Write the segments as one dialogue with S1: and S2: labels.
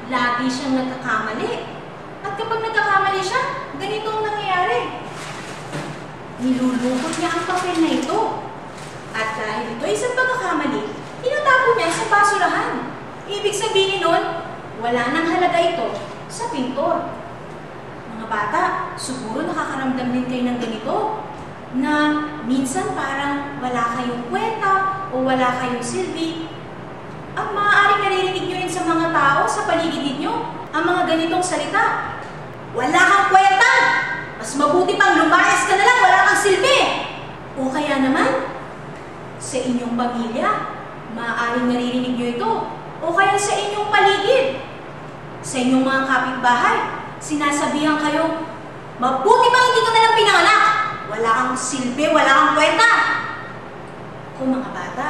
S1: lagi siyang nagkakamali. At kapag nagkakamali siya, ganito ang nangyayari. Nilulungkot niya ang papel na ito. At dahil ito ay isang pagkakamali, tinatapon niya sa basurahan. Ibig sabihin nun, wala nang halaga ito sa pintor. Mga bata, siguro nakakaramdam din kayo ng ganito, na minsan parang wala kayong kwenta o wala kayong silbi. At maaaring naririnig nyo rin sa mga tao sa paligid ninyo ang mga ganitong salita. Wala kang kwenta! Mas mabuti pang lumayas ka na lang, wala kang silbi! O kaya naman, sa inyong pamilya, maaaring naririnig nyo ito. O kaya sa inyong paligid, sa inyong mga kapitbahay, sinasabihan kayo, mabuti pang hindi ka na lang pinanganak! Wala kang silbi, wala kang kwenta! Kung mga bata,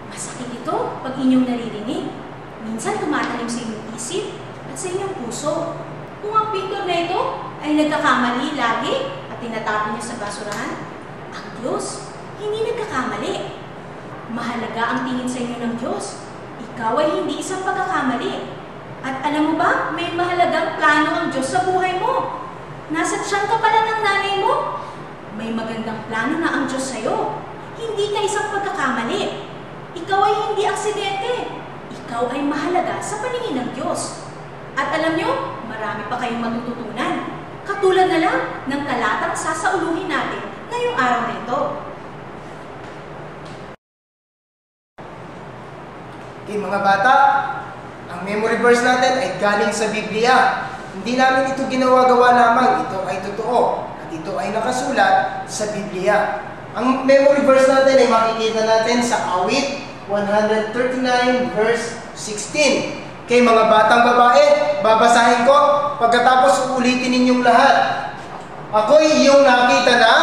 S1: masakit ito pag inyong naririnig. Minsan tumatanim sa inyong isip at sa inyong puso. Kung ang pintor na ito ay nagkakamali lagi at tinatapon niya sa basurahan, ang Diyos hindi nagkakamali. Mahalaga ang tingin sa inyo ng Diyos. Ikaw ay hindi isang pagkakamali. At alam mo ba, may mahalagang plano ang Diyos sa buhay mo. Nasa tiyan ka pala ng nanay mo. May magandang plano na ang Diyos sa'yo. Hindi ka isang pagkakamali. Ikaw ay hindi aksidente. Ikaw ay mahalaga sa paningin ng Diyos. At alam nyo, marami pa kayong matututunan. Katulad na lang ng talatang sasauluhin natin ngayong araw na ito.
S2: Okay, mga bata, ang memory verse natin ay galing sa Biblia. Hindi namin ito ginawa-gawa lamang. Ito ay totoo. At ito ay nakasulat sa Biblia. Ang memory verse natin ay makikita natin sa Awit 139 verse 16. Kay mga batang babae, babasahin ko, pagkatapos ulitin ninyong lahat. Ako'y iyong nakita na,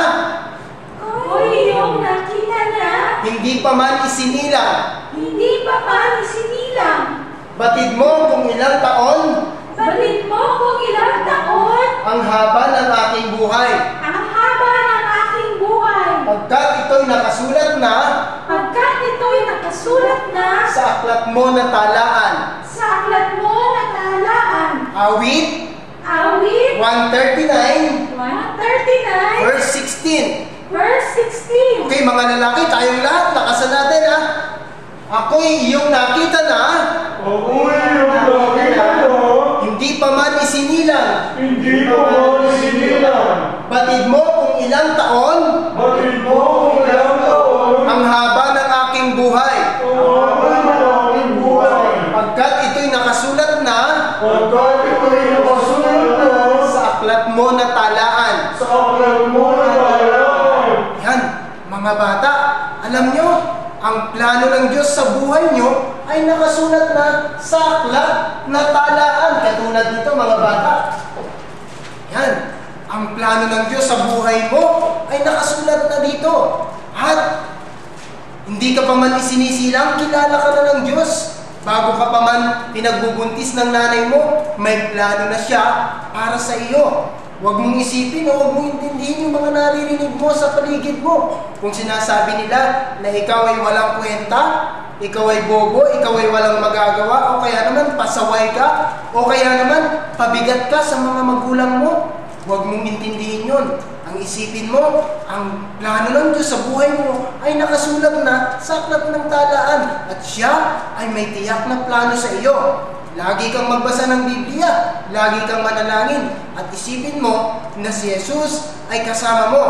S1: Ako'y iyong nakita na,
S2: hindi pa man isinilang.
S1: hindi pa man isinilang.
S2: Batid mo kung ilang taon,
S1: Batid mo kung ilang taon,
S2: ang haba ng aking buhay.
S1: ang haba ng aking buhay.
S2: Pagkat ito'y nakasulat na
S1: Pagkat ito'y nakasulat na
S2: sa aklat mo na talaan.
S1: sa aklat mo na talaan.
S2: Awit
S1: Awit
S2: 139
S1: 139
S2: verse 16.
S1: verse 16.
S2: Okay, mga lalaki, tayong lahat, lakasan natin ha. Ako'y iyong nakita na,
S3: Ako'y iyong nakita na,
S2: hindi pa man isinilang.
S3: hindi pa man isinilang.
S2: Batid mo kung ilang taon,
S3: Batid mo kung ilang taon,
S2: ang haba ng aking buhay.
S3: ang haba ng aking buhay.
S2: Pagkat ito'y nakasulat na
S3: Pagkat ito'y nakasulat na
S2: sa aklat mo na talaan.
S3: sa aklat mo na talaan.
S2: Yan, mga bata, alam nyo, ang plano ng Diyos sa buhay nyo ay nakasulat na sa aklat na talaan. Katulad dito, mga bata. Yan, ang plano ng Diyos sa buhay mo ay nakasulat na dito. At hindi ka pa man isinisilang, kilala ka na ng Diyos. Bago ka pa man pinagbubuntis ng nanay mo, may plano na siya para sa iyo. Huwag mong isipin o huwag mong intindihin yung mga naririnig mo sa paligid mo. Kung sinasabi nila na ikaw ay walang kwenta, ikaw ay bobo, ikaw ay walang magagawa, o kaya naman pasaway ka, o kaya naman pabigat ka sa mga magulang mo, huwag mong intindihin yun. Ang isipin mo, ang plano ng Diyos sa buhay mo ay nakasulat na sa aklat ng talaan. At siya ay may tiyak na plano sa iyo. Lagi kang magbasa ng Biblia, lagi kang manalangin, at isipin mo na si Jesus ay kasama mo.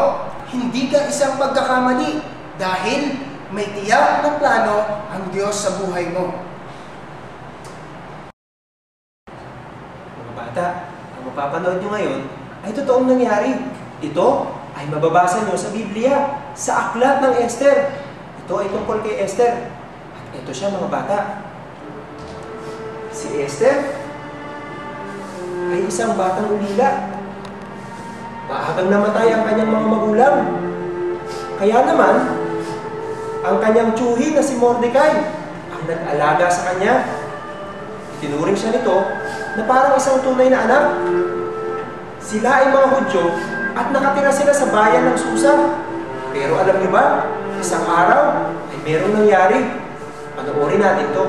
S2: Hindi ka isang pagkakamali dahil may tiyak na plano ang Diyos sa buhay mo.
S4: Mga bata, ang mapapanood nyo ngayon ay totoong nangyari. Ito ay mababasa nyo sa Biblia, sa aklat ng Esther. Ito ay tungkol kay Esther. At ito siya, mga bata. Si Esther ay isang batang ulila. Maagang namatay ang kanyang mga magulang. Kaya naman, ang kanyang tiyuhin na si Mordecai ang nag-alaga sa kanya. Itinuring siya nito na parang isang tunay na anak. Sila ay mga Hudyo at nakatira sila sa bayan ng Susa. Pero alam niyo ba, isang araw ay merong nangyari. Panoorin natin to.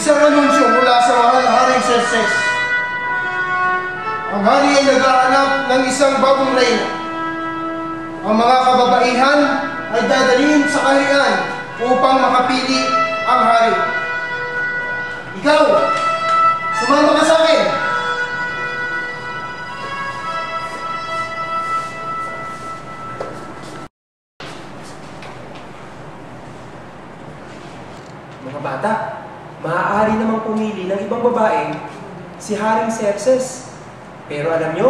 S2: Isang anunsyo mula sa mahal na Haring Xerxes. Ang hari ay naghahanap ng isang bagong reyna. Ang mga kababaihan ay dadalhin sa kaharian upang makapili ang hari. Ikaw, sumama ka sa akin.
S4: Mga bata, maaari namang pumili ng ibang babae si Haring Xerxes. Pero alam nyo,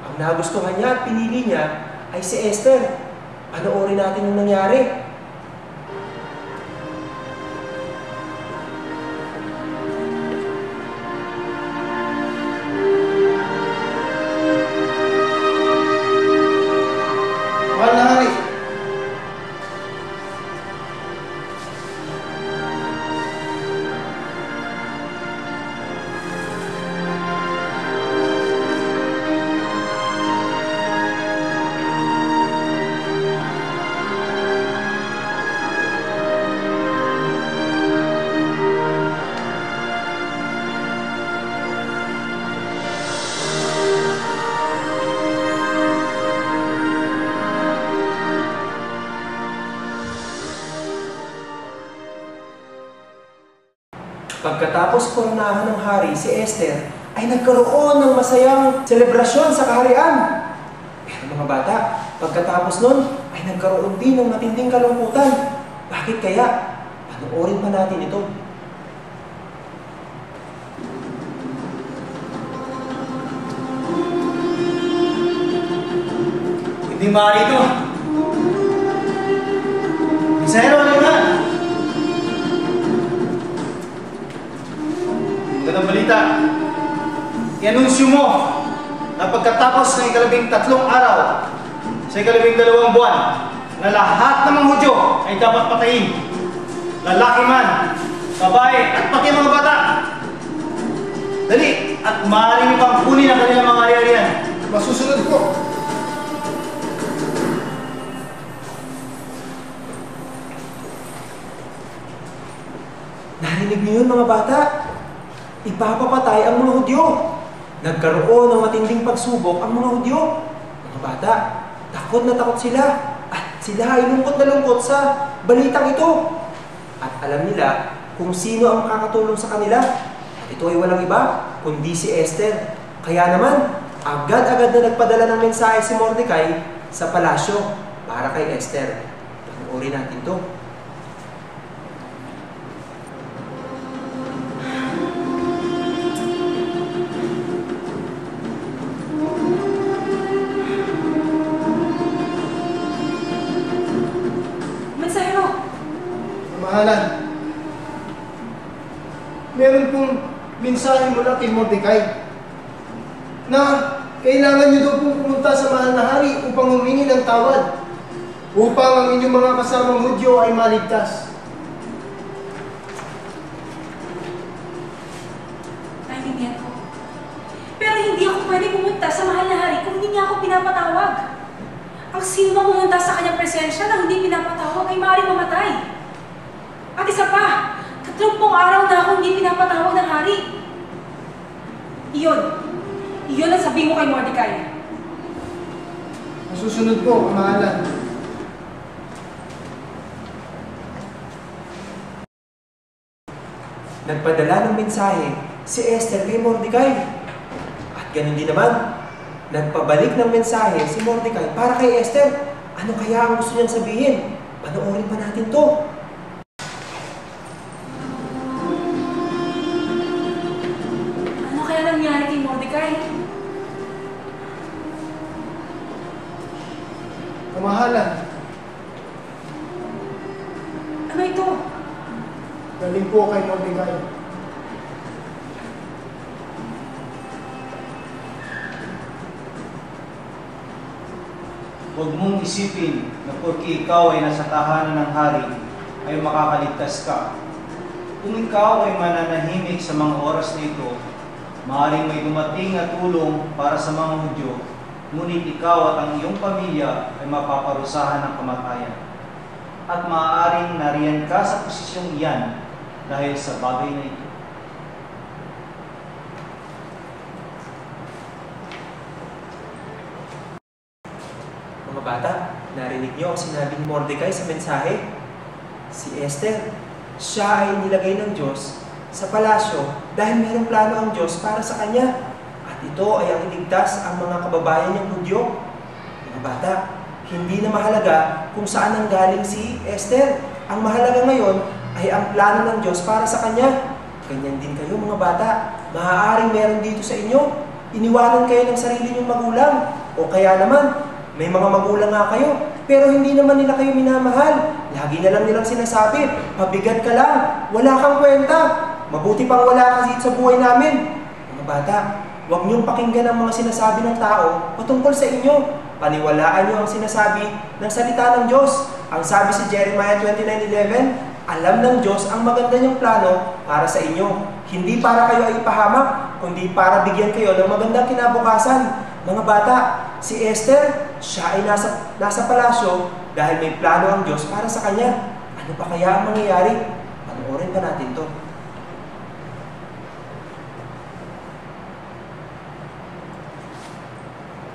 S4: ang nagustuhan niya at pinili niya ay si Esther. Panoorin natin yung nangyari.
S2: Mahal na hari,
S4: Pagkatapos koronahan ng hari si Esther, ay nagkaroon ng masayang selebrasyon sa kaharian. Pero mga bata, pagkatapos nun, ay nagkaroon din ng matinding kalungkutan. Bakit kaya? Panoorin pa natin ito.
S5: Hindi maaari ito. Isahero, ano na? Magandang balita. I-anunsyo mo na pagkatapos ng ika-13 araw sa ika-12 buwan na lahat ng mga Hudyo ay dapat patayin. Lalaki man, babae at pati mga bata. Dali at maaari niyo pang kunin ang kanilang mga ari-arian.
S2: masusunod ko.
S4: Narinig niyo yun mga bata? Ipapapatay ang mga Hudyo. Nagkaroon ng matinding pagsubok ang mga Hudyo. Mga bata, takot na takot sila. At sila ay lungkot na lungkot sa balitang ito. At alam nila kung sino ang makakatulong sa kanila. At ito ay walang iba, kundi si Esther. Kaya naman, agad-agad na nagpadala ng mensahe si Mordecai sa palasyo para kay Esther. Panoorin natin to.
S2: Mahalan, meron pong mensahe mula kay Mordecai na kailangan niyo daw pong pumunta sa mahal na hari upang humingi ng tawad upang ang inyong mga kasamang Hudyo ay maligtas.
S1: Naintindihan ko. Pero hindi ako pwede pumunta sa mahal na hari kung hindi niya ako pinapatawag. Ang sino mang pumunta sa kanyang presensya na hindi pinapatawag ay maaaring mamatay. At isa pa, 30 araw na ako hindi pinapatawag ng hari. Iyon ang sabihin mo kay Mordecai.
S2: Masusunod ko, kamahalan.
S4: Nagpadala ng mensahe si Esther kay Mordecai. At ganun din naman, nagpabalik ng mensahe si Mordecai para kay Esther. Ano kaya ang gusto niyang sabihin? Panoorin pa natin to.
S1: Ano kaya nangyari kay Mordecai?
S2: Kamahalan,
S1: Ano ito?
S2: galing po kay Mordecai.
S5: Huwag mong isipin na porki ikaw ay nasa tahanan ng hari, ay makakaligtas ka. Kung ikaw ay mananahimik sa mga oras na ito, maaaring may dumating na tulong para sa mga Hudyo, ngunit ikaw at ang iyong pamilya ay mapaparusahan ng kamatayan. At maaaring nariyan ka sa posisyong iyan dahil sa bagay na ito.
S4: bata, narinig niyo ang sinabi ni Mordecai sa mensahe? Si Esther, siya ay nilagay ng Diyos sa palasyo dahil mayroong plano ang Diyos para sa kanya. At ito ay ang iligtas ang mga kababayan niyang Hudyo. Mga bata, hindi na mahalaga kung saan nanggaling si Esther. Ang mahalaga ngayon ay ang plano ng Diyos para sa kanya. Ganyan din kayo mga bata. Maaaring meron dito sa inyo. Iniwanan kayo ng sarili niyong magulang. O kaya naman, may mga magulang nga kayo, pero hindi naman nila kayo minamahal. Lagi na lang nilang sinasabi, pabigat ka lang, wala kang kwenta. Mabuti pang wala ka dito sa buhay namin. Mga bata, huwag niyong pakinggan ang mga sinasabi ng tao patungkol sa inyo. Paniwalaan niyo ang sinasabi ng salita ng Diyos. Ang sabi sa Jeremiah 29:11, alam ng Diyos ang maganda niyang plano para sa inyo. Hindi para kayo ay ipahamak, kundi para bigyan kayo ng magandang kinabukasan. Mga bata, si Esther, siya ay nasa palasyo dahil may plano ang Diyos para sa kanya. Ano pa kaya ang mangyayari? Panoorin pa natin to.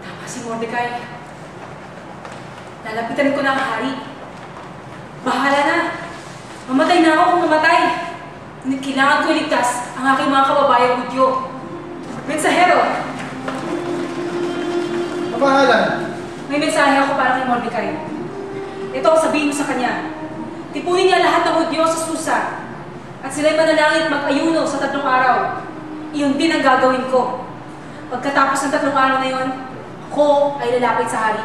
S1: Tama si Mordecai. Lalapitan ko na ang hari. Bahala na. Mamatay na ako kung mamatay. Ngunit kailangan ko iligtas ang aking mga kababayang Hudyo. Mensahero!
S2: Kapahalan.
S1: May mensahe ako para kay Mordecai. Ito ang sabihin mo sa kanya. Tipunin niya lahat ng Hudyo sa Susa at sila'y manalangin mag-ayuno sa 3 araw. Iyon din ang gagawin ko. Pagkatapos ng 3 araw na yon, ako ay lalapit sa hari.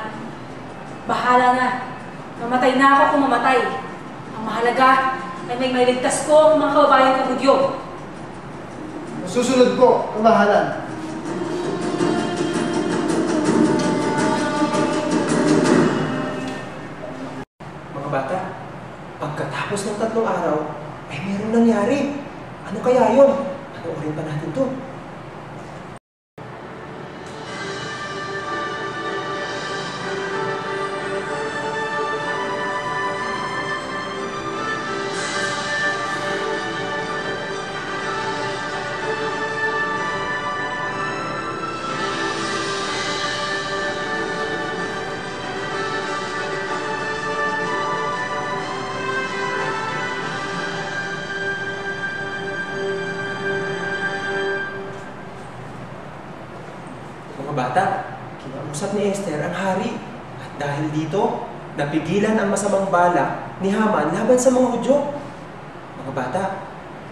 S1: Bahala na. Mamatay na ako kung mamatay. Ang mahalaga ay may mailigtas ko ang mga kababayan kong Hudyo.
S2: Susunod po, kamahalan.
S4: Mga bata, pagkatapos ng 3 araw, ay meron nangyari. Ano kaya yun? Panoorin pa natin to. Bata, kinausap ni Esther ang hari at dahil dito, napigilan ang masamang balak ni Haman laban sa mga Hudyo. Mga bata,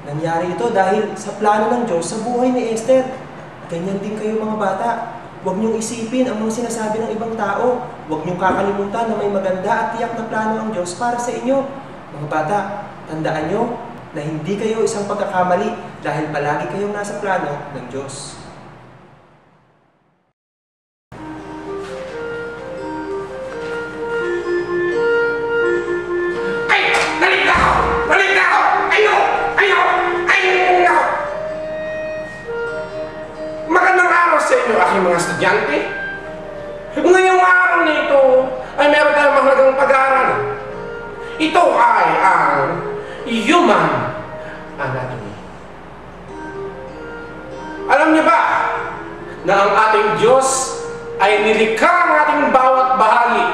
S4: nangyari ito dahil sa plano ng Diyos sa buhay ni Esther. Ganyan din kayo mga bata. Huwag niyong isipin ang mga sinasabi ng ibang tao. Huwag niyong kakalimutan na may maganda at tiyak na plano ang Diyos para sa inyo. Mga bata, tandaan niyo na hindi kayo isang pagkakamali dahil palagi kayong nasa plano ng Diyos.
S6: Aking mga estudyante. Ngayong araw na ito ay meron tayong mahalagang pag-aaral. Ito ay ang human anatomy. Alam niyo ba na ang ating Diyos ay nilikha ang ating bawat bahagi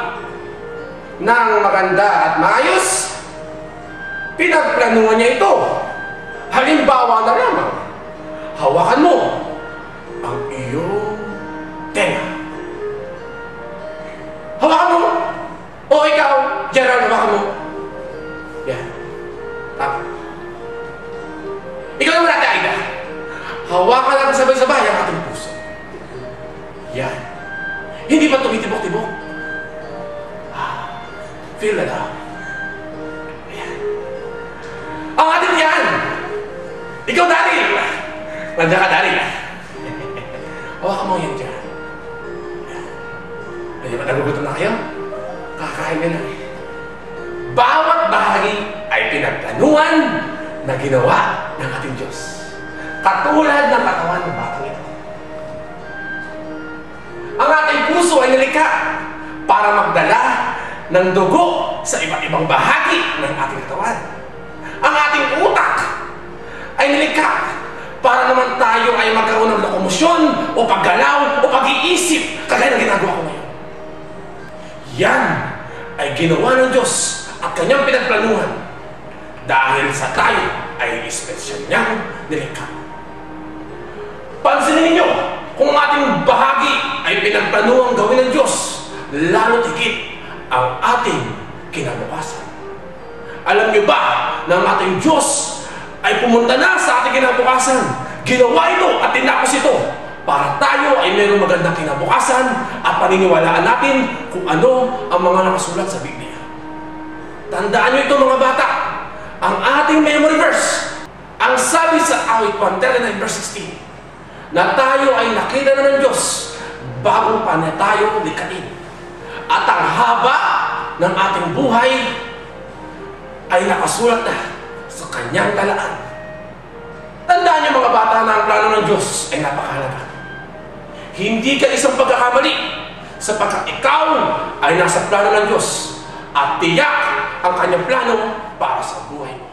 S6: ng maganda at maayos? Pinagplanuhan niya ito. Halimbawa na lamang, hawakan mo ang iyong tenga. Hawakan mo. O ikaw, Gerald, hawakan mo. Yan. Tama. Ikaw naman natin, Aida. Hawakan natin sabay-sabay ang ating puso. Yan. Hindi ba tumitibok-tibok? Feel that out. Yan. Ang ating yan. Ikaw, Daryl. Manda ka, Daryl. Hawakan mo yan dyan. Hindi ba nagugutom na kayo? Kakain na lang. Bawat bahagi ay pinagplanuhan na ginawa ng ating Diyos. Katulad ng katawan ng batang ito. Ang ating puso ay nilikha para magdala ng dugo sa iba't ibang bahagi ng ating katawan. Ang ating utak ay nilikha para naman tayo ay magkaroon ng lokomosyon o paggalaw o pag-iisip kagaya ng ginagawa ko ngayon. Yan ay ginawa ng Diyos at kanyang pinagplanuhan dahil sa tayo ay espesyal niyang nilikha. Pansinin ninyo kung ating bahagi ay pinagplanuhan gawin ng Diyos, lalo't higit ang ating kinabukasan. Alam niyo ba na ang ating Diyos ay pumunta na sa ating kinabukasan? Ginawa ito at tinapos ito para tayo ay mayroong magandang kinabukasan at paniniwalaan natin kung ano ang mga nakasulat sa Biblia. Tandaan niyo ito mga bata, ang ating memory verse, ang sabi sa awit 139 verse 16, na tayo ay nakita na ng Diyos bago pa na tayo likhain. At ang haba ng ating buhay ay nakasulat na sa kanyang talaan. Tandaan niyo mga bata na ang plano ng Diyos ay napakahalaga. Hindi ka isang pagkakamali sapagkat ikaw ay nasa plano ng Diyos at tiyak ang kanyang plano para sa buhay mo.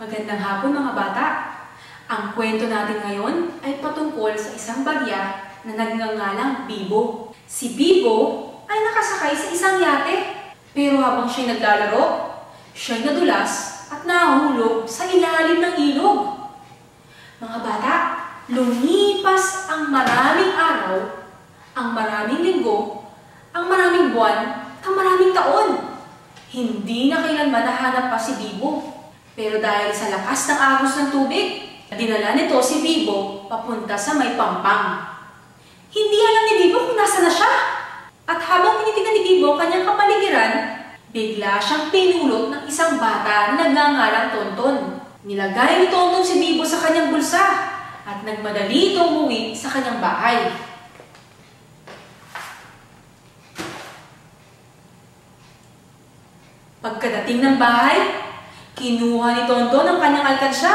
S1: Magandang hapon mga bata. Ang kwento natin ngayon ay patungkol sa isang barya na nagngangalang Bibo. Si Bibo ay nakasakay sa isang yate, pero habang siya'y naglalaro, siya'y nadulas at nahulog sa ilalim ng ilog. Mga bata, lumipas ang maraming araw, ang maraming linggo, ang maraming buwan, ang maraming taon. Hindi na kailanman nahanap pa si Bibo. Pero dahil sa lakas ng agos ng tubig, dinala nito si Bibo papunta sa may pampang. Hindi alam ni Bibo kung nasa na siya. At habang tinitingnan ni Bibo ang kanyang kapaligiran, bigla siyang pinulot ng isang bata na nagngangalang Tonton. Nilagay ni Tonton si Bibo sa kanyang bulsa at nagmadali itong umuwi sa kanyang bahay. Pagkadating ng bahay, kinuha ni Tonton ang kanyang alkansya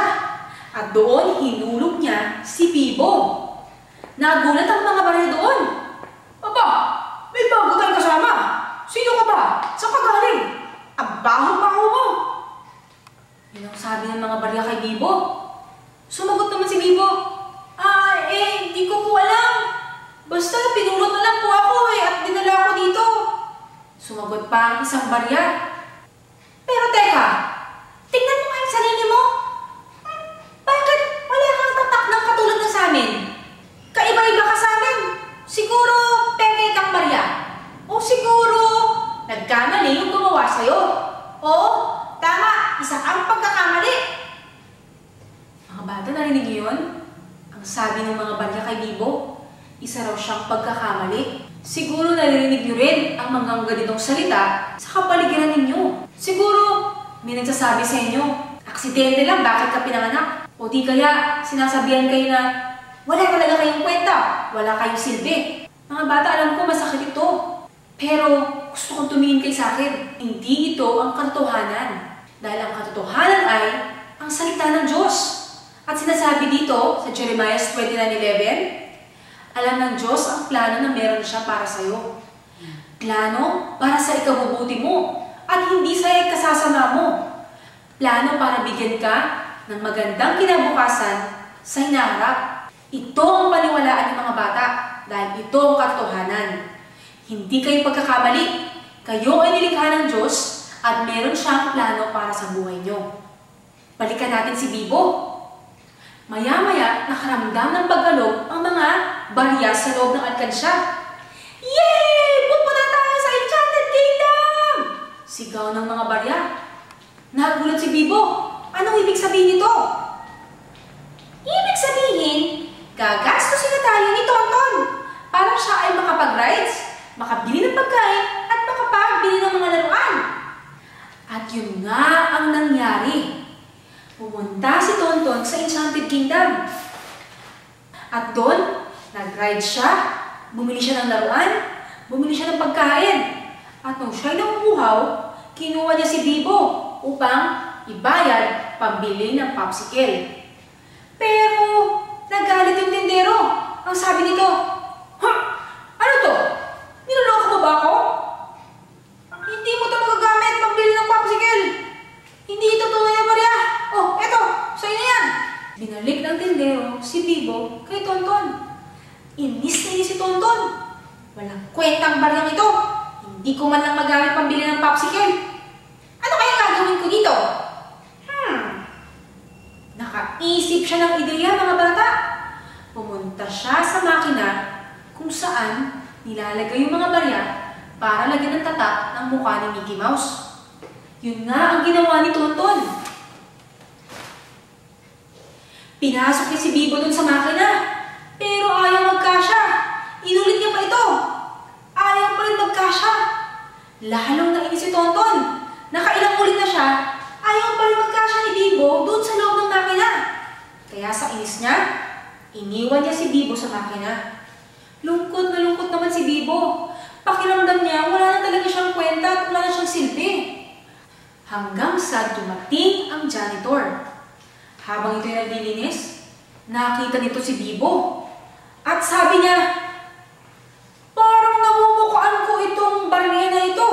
S1: at doon hinulog niya si Bibo. Nagulat ang mga barya doon. Aba, may bago tayong kasama. Sino ka ba? Saan ka galing? Ang baho-baho mo. Yun ang sabi ng mga barya kay Bibo. Sumagot naman si Bibo. Hindi ko po alam. Basta pinulot na lang po ako at dinala ako dito. Sumagot pa ang isang barya. Pero teka, tingnan mo nga yung sarili mo. Bakit wala kang tatak ng katulad na sa amin? Kaiba-iba ka sa amin. Siguro peke kang barya. O siguro nagkamali yung gumawa sa'yo. O tama, isa kang pagkakamali. Mga bata, narinig niyo yun? Ang sabi ng mga barya kay Bibo, isa raw siyang pagkakamali. Siguro narinig niyo rin ang mga ganitong salita sa kapaligiran ninyo. Siguro may nagsasabi sa inyo, aksidente lang, bakit ka pinanganak? O di kaya sinasabihan kayo na wala talaga kayong kwenta, wala kayong silbi. Mga bata, alam ko masakit ito. Pero gusto kong tumingin kay sa akin. Hindi ito ang katotohanan. Dahil ang katotohanan ay ang salita ng Diyos. At sinasabi dito sa Jeremiah 29:11, alam ng Diyos ang plano na meron siya para sa'yo. Plano para sa ikabubuti mo at hindi sa ikasasama mo. Plano para bigyan ka ng magandang kinabukasan sa hinaharap. Ito ang paniwalaan ng mga bata dahil ito ang katotohanan. Hindi kayo pagkakamali. Kayo ay nilikha ng Diyos at meron siyang plano para sa buhay nyo. Balikan natin si Bibo. Maya-maya, nakaramdam ng paggalog ang mga barya sa loob ng alkansya. Yay! Pupunta tayo sa Enchanted Kingdom! Sigaw ng mga barya. Nagulat si Bibo. Anong ibig sabihin nito? Ibig sabihin, gagastusin na tayo ni Tonton para siya ay makapag-rides, makabili ng pagkain at makapagbili ng mga laruan. At yun nga ang nangyari. Pumunta si Tonton sa Enchanted Kingdom. At doon, nag-ride siya, bumili siya ng laruan, bumili siya ng pagkain. At nung siya'y nanguhaw, kinuha niya si Bibo upang ibayad pambili ng popsicle. Pero, nagalit yung tindero. Ang sabi nito, ano to? Niloloko mo ba ako? Hindi mo ito magagamit pambili ng popsicle. Hindi ito tunay na barya. Oh, eto, sa'yo na yan. Binalik ng tindero si Bibo kay malaking baryang ito. Hindi ko man lang magamit pambili ng popsicle. Ano kaya gagawin ko dito? Nakaisip siya ng ideya, mga bata. Pumunta siya sa makina kung saan nilalagay yung mga barya para lagyan ng tatak ng mukha ni Mickey Mouse. Yun nga ang ginawa ni Tonton. Pinasok niya si Bibo dun sa makina, pero ayaw magkasya. Inulit niya pa ito. Ayaw pa rin magkasya. Lalong nainis si Tonton. Nakailang ulit na siya, ayaw pa rin magkasya ni Bibo dun sa loob ng makina. Kaya sa inis niya, iniwan niya si Bibo sa makina. Lungkot na lungkot naman si Bibo. Pakiramdam niya, wala na talaga siyang kwenta at wala na siyang silbi. Hanggang sa dumating ang janitor. Habang ito'y naglilinis, nakita nito si Bibo. At sabi niya, parang namumukhaan ko itong barya na ito.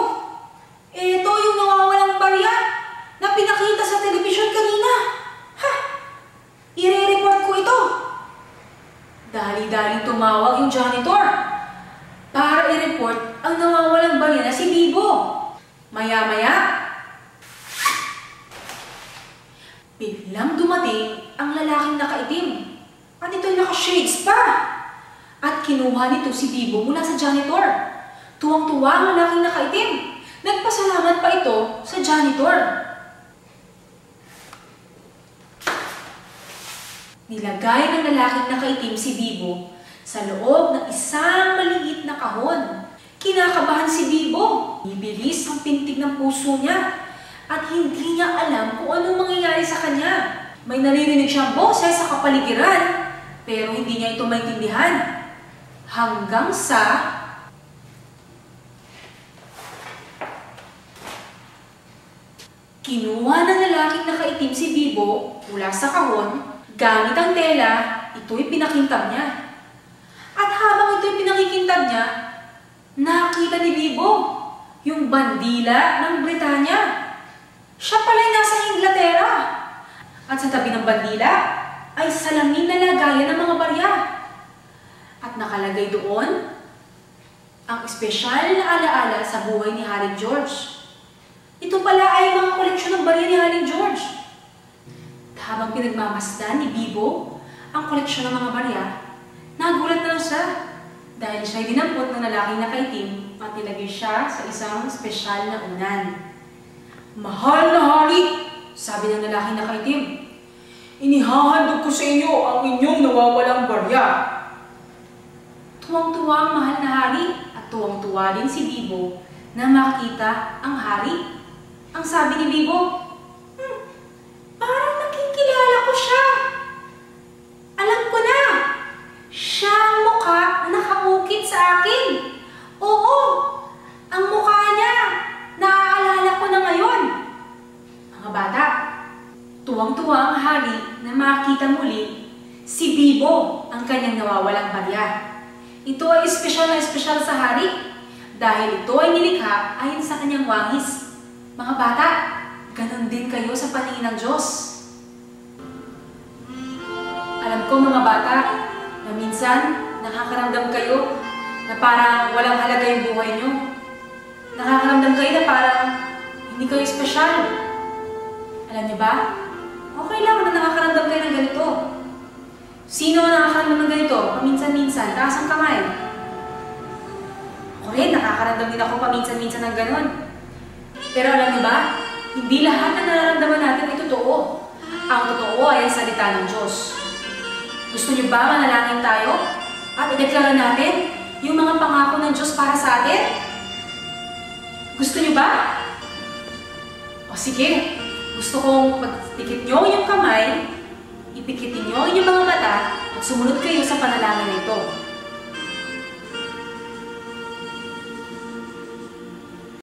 S1: Ito yung nawawalang barya na pinakita sa telebisyon kanina. Ha! I-report ko ito. Dali-daling tumawag yung janitor para i-report ang nawawalang barya na si Bibo. Maya-maya, biglang dumating ang lalaking nakaitim. At ito'y naka-shades pa. At kinuha nito si Bibo mula sa janitor. Tuwang-tuwa ang lalaking nakaitim. Nagpasalamat pa ito sa janitor. Nilagay ng lalaking nakaitim si Bibo sa loob ng isang maliit na kahon. Kinakabahan si Bibo. Ibilis ang pintig ng puso niya. At hindi niya alam kung anong mangyayari sa kanya. May naririnig siyang boses sa kapaligiran, pero hindi niya ito maintindihan. Hanggang sa kinuha ng lalaking nakaitim si Bibo mula sa kahon, gamit ang tela, ito'y pinakintab niya. At habang ito'y pinakikintab niya, nakita ni Bibo yung bandila ng Britanya. Siya pala'y nasa Inglaterra. At sa tabi ng bandila ay salamin na lagayan ng mga barya. At nakalagay doon ang espesyal na alaala sa buhay ni Haring George. Ito pala ay mga koleksyon ng barya ni Haring George. Habang pinagmamasdan ni Bibo ang koleksyon ng mga barya, nagulat na lang siya dahil siya'y dinampot ng lalaking nakaitim at nilagay siya sa isang espesyal na unan. Mahal na hari, sabi ng lalaking nakaitim, inihahandog ko sa inyo ang inyong nawawalang barya. Tuwang-tuwa ang mahal na hari at tuwang-tuwa din si Bibo na makita ang hari. Ang sabi ni Bibo, parang nakikilala ko siya. Alam ko na, siya ang mukha na nakaukit sa akin. Oo, ang mukha niya, naaalala ko na ngayon. Mga bata, tuwang-tuwa ang hari na makita muli si Bibo ang kanyang nawawalang barya. Ito ay espesyal na espesyal sa hari dahil ito ay nilikha ayon sa kanyang wangis. Mga bata, ganon din kayo sa paningin ng Diyos. Alam ko mga bata, na minsan nakakaramdam kayo na parang walang halaga yung buhay nyo. Nakakaramdam kayo na parang hindi kayo espesyal. Alam niyo ba? Okay lang na nakakaramdam kayo ng ganito. Sino ang nakakaramdam ng ganito? Paminsan-minsan, taas ang kamay. Ako rin, nakakaramdam din ako paminsan-minsan ng ganon. Pero alam niyo ba? Hindi lahat na nararamdaman natin ay totoo. Ang totoo ay ang salita ng Diyos. Gusto niyo ba manalangin tayo? At ideklara natin yung mga pangako ng Diyos para sa atin? Gusto niyo ba? O sige, gusto kong pagpikit niyo yung kamay, ipikitin niyo yung mga mata, at sumunod kayo sa panalangin nito.